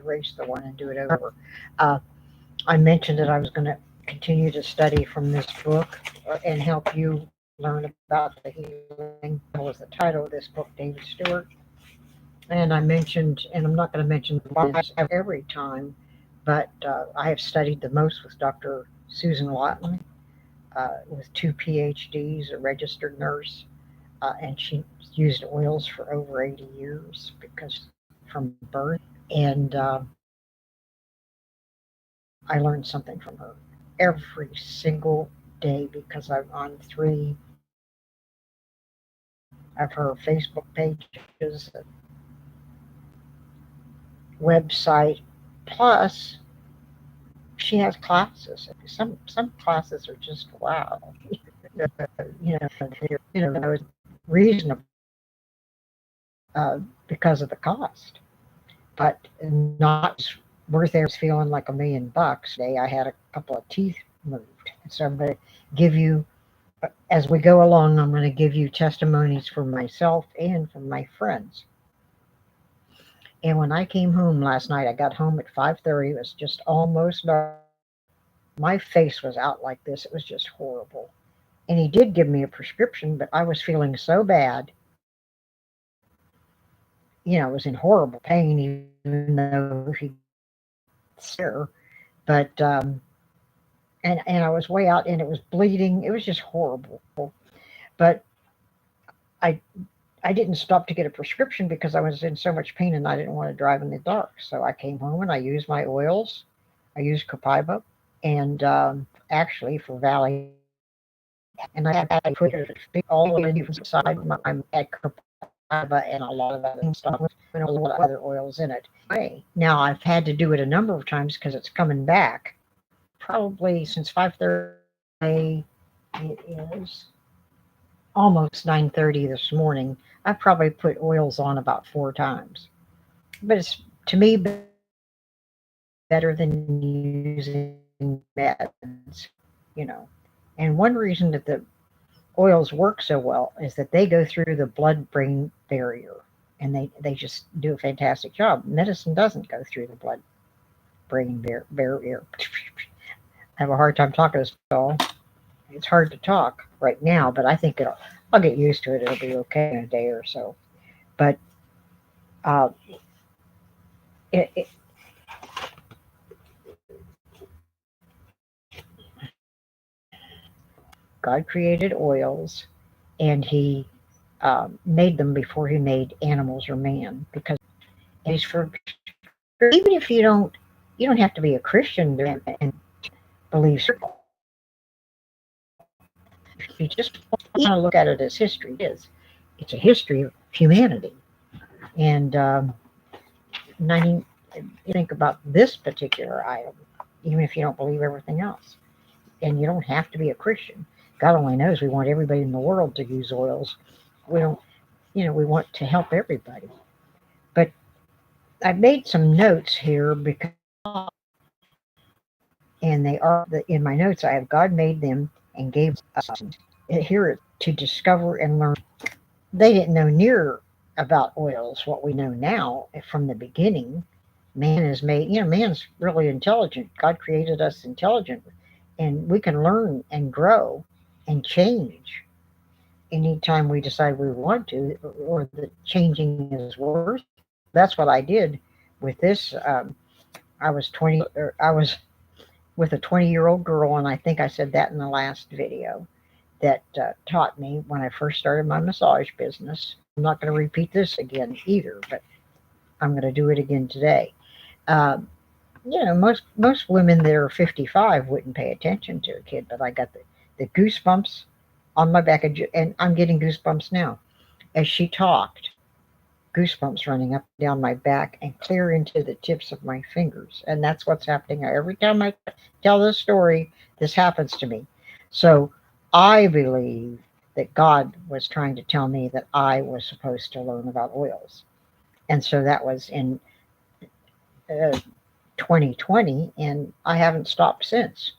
erase the one and do it over. Uh, I mentioned that I was going to continue to study from this book and help you learn about the healing. Was the title of this book, David Stewart. And I mentioned, and I'm not going to mention the every time, but I have studied the most with Dr. Susan Lawton, with two PhDs, a registered nurse, and she used oils for over 80 years because from birth. And I learned something from her every single day because I'm on three of her Facebook pages, website, plus she has classes. Some classes are just wow. They're reasonable because of the cost, but not worth there. Feeling like $1,000,000 today. I had a couple of teeth moved, so I'm going to give you as we go along. I'm going to give you testimonies from myself and from my friends. And when I came home last night, I got home at 5:30. It was just almost dark. My face was out like this. It was just horrible. And he did give me a prescription, but I was feeling so bad. I was in horrible pain, even though he there. But and I was way out, and it was bleeding. It was just horrible. But I I didn't stop to get a prescription because I was in so much pain and I didn't want to drive in the dark. So I came home and I used my oils. I used Copaiba and actually for Valley. And I had to put it all the way inside. I'm at Copaiba and a lot of other stuff with a lot of other oils in it. Now I've had to do it a number of times because it's coming back. Probably since 5:30. It is almost 9:30 this morning. I've probably put oils on about 4 times. But it's to me better than using meds, you know. And one reason that the oils work so well is that they go through the blood brain barrier and they just do a fantastic job. Medicine doesn't go through the blood brain barrier. I have a hard time talking to this all. It's hard to talk right now, but I think I'll get used to it. It'll be okay in a day or so. But uh, it, God created oils, and He made them before He made animals or man, because it's for even if you don't have to be a Christian and believe. If you just want to look at it as history it's a history of humanity. And 90, you think about this particular item, even if you don't believe everything else. And you don't have to be a Christian. God only knows we want everybody in the world to use oils. We don't, we want to help everybody. But I made some notes here because, and they are in my notes. I have God made them and gave us here to discover and learn. They didn't know near about oils what we know now from the beginning. Man is made, man's really intelligent. God created us intelligent, and we can learn and grow and change anytime we decide we want to, or the changing is worth. That's what I did with this. I was 20, or I was with a 20-year-old girl, and I think I said that in the last video, that taught me when I first started my massage business. I'm not going to repeat this again either, but I'm going to do it again today. Um, most women that are 55 wouldn't pay attention to a kid, but I got the goosebumps on my back, and I'm getting goosebumps now as she talked. Goosebumps running up and down my back and clear into the tips of my fingers, and that's what's happening every time I tell this story. This happens to me, so I believe that God was trying to tell me that I was supposed to learn about oils, and so that was in uh, 2020, and I haven't stopped since.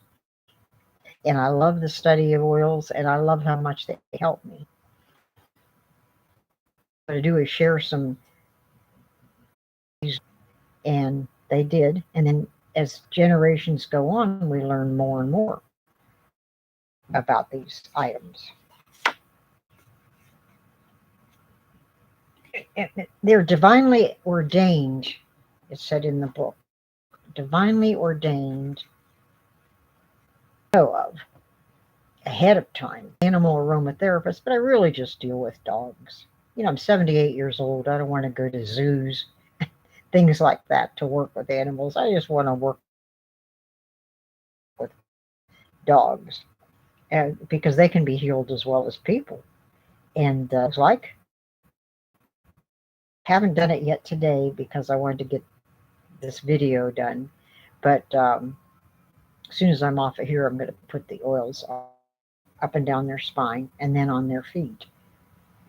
And I love the study of oils, and I love how much they help me. What I do is share some, and they did. And then as generations go on, we learn more and more about these items. They're divinely ordained, it said in the book, divinely ordained, know of ahead of time. Animal aromatherapist, but I really just deal with dogs. I'm 78 years old. I don't want to go to zoos, things like that, to work with animals. I just want to work with dogs, and because they can be healed as well as people. And like, haven't done it yet today because I wanted to get this video done. But as soon as I'm off of here, I'm going to put the oils up and down their spine and then on their feet.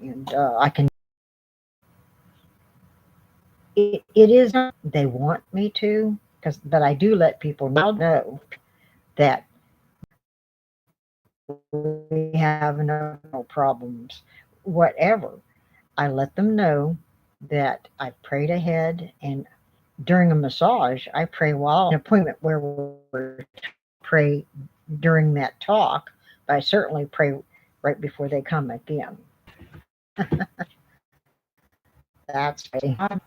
And I can. It is they want me to, but I do let people know that we have no problems, whatever. I let them know that I prayed ahead, and during a massage, I pray while an appointment where we pray during that talk, but I certainly pray right before they come again. That's I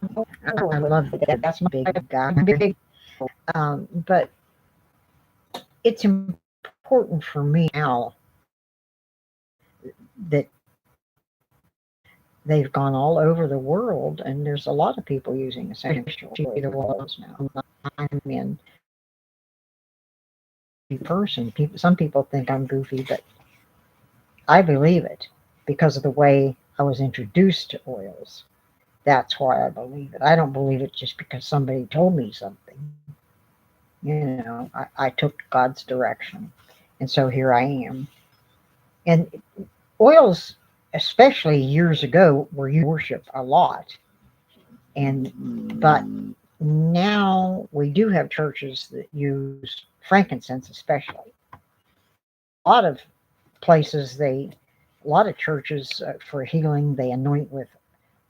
love that. That's my big guy. Big, but it's important for me now that they've gone all over the world, and there's a lot of people using essential oils now. I'm in person. Some people think I'm goofy, but I believe it because of the way I was introduced to oils. That's why I believe it. I don't believe it just because somebody told me something. I took God's direction, and so here I am. And oils, especially years ago, were used to worship a lot. But now we do have churches that use frankincense, especially. A lot of places, a lot of churches for healing, they anoint with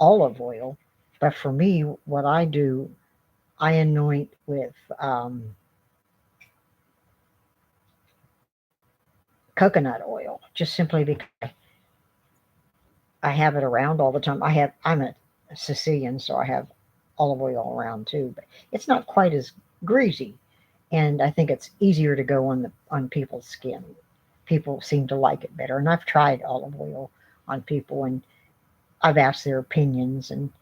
olive oil. But for me, what I do, I anoint with coconut oil, just simply because I have it around all the time. I'm a Sicilian, so I have olive oil around too, but it's not quite as greasy, and I think it's easier to go on people's skin. People seem to like it better, and I've tried olive oil on people, and I've asked their opinions, and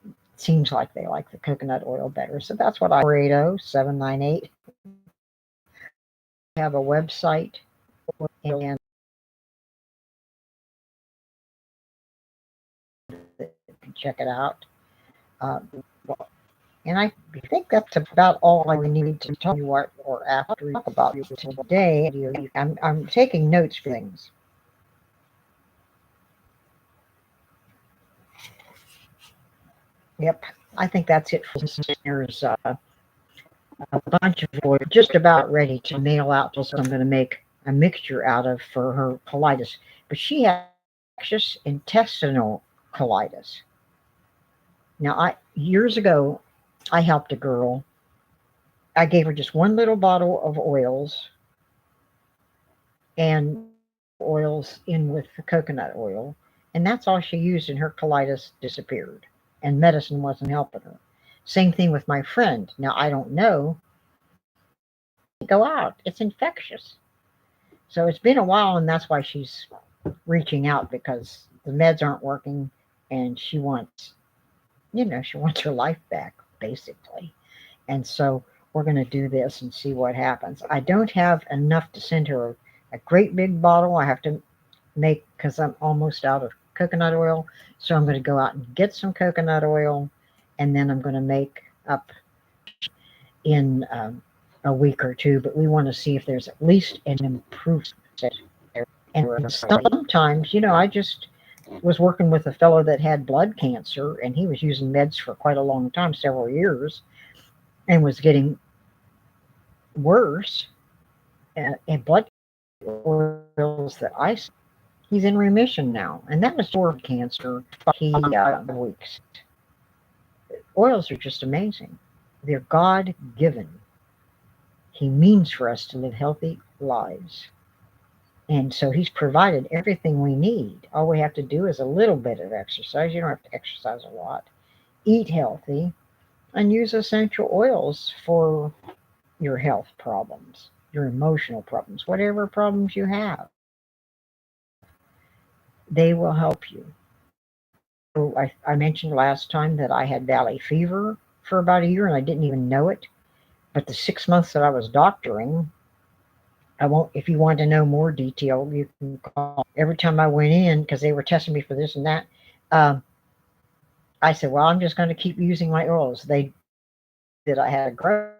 it seems like they like the coconut oil better. So that's what I 480-798. I have a website, and check it out. Uh, And I think that's about all I need to tell you what or after talk about today. I'm taking notes for things. Yep, I think that's it for listeners. A bunch of oil just about ready to mail out to I'm going to make a mixture out of for her colitis. But she has just intestinal colitis. Now, years ago, I helped a girl. I gave her just one little bottle of oils and oils in with the coconut oil, and that's all she used, and her colitis disappeared. And medicine wasn't helping her. Same thing with my friend. Now I don't know. Go out. It's infectious. So it's been a while, and that's why she's reaching out because the meds aren't working, and she wants, she wants her life back, basically. And so we're going to do this and see what happens. I don't have enough to send her a great big bottle. I have to make, because I'm almost out of coconut oil. So I'm going to go out and get some coconut oil, and then I'm going to make up in a week or two. But we want to see if there's at least an improvement. And sometimes, I just was working with a fellow that had blood cancer, and he was using meds for quite a long time, several years, and was getting worse. And blood oils that he's in remission now, and that was for cancer. He weeks. Oils are just amazing. They're God given. He means for us to live healthy lives. And so he's provided everything we need. All we have to do is a little bit of exercise. You don't have to exercise a lot. Eat healthy and use essential oils for your health problems, your emotional problems, whatever problems you have. They will help you. So I mentioned last time that I had valley fever for about a year and I didn't even know it. But the 6 months that I was doctoring, I won't, if you want to know more detail, you can call. Every time I went in, because they were testing me for this and that, um, I said, well, I'm just going to keep using my oils. They that I had a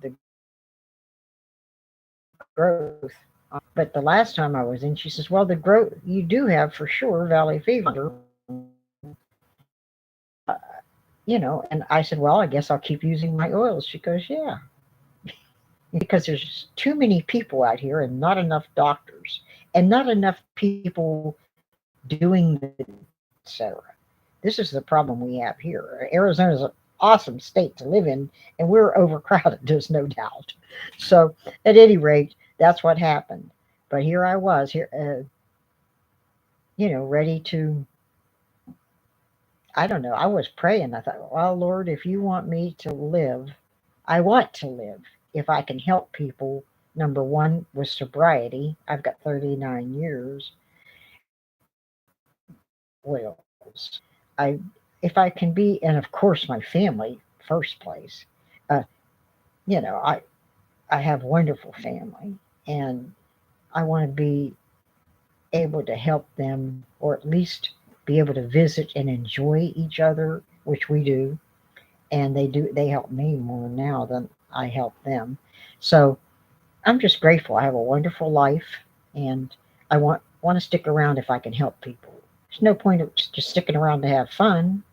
the growth. But the last time I was in, she says, well, the growth, you do have for sure valley fever. And I said, well, I guess I'll keep using my oils. She goes, yeah, because there's too many people out here and not enough doctors and not enough people doing the etc. This is the problem we have here. Arizona is an awesome state to live in, and we're overcrowded, there's no doubt. So, at any rate, that's what happened. But here I was, here, ready to. I don't know. I was praying. I thought, well, Lord, if you want me to live, I want to live. If I can help people, number one, with sobriety, I've got 39 years, oils. I, if I can be, and of course my family first place. Uh, I have wonderful family, and I want to be able to help them, or at least be able to visit and enjoy each other, which we do, and they do. They help me more now than I help them. So I'm just grateful. I have a wonderful life, and I want to stick around if I can help people. There's no point of just sticking around to have fun.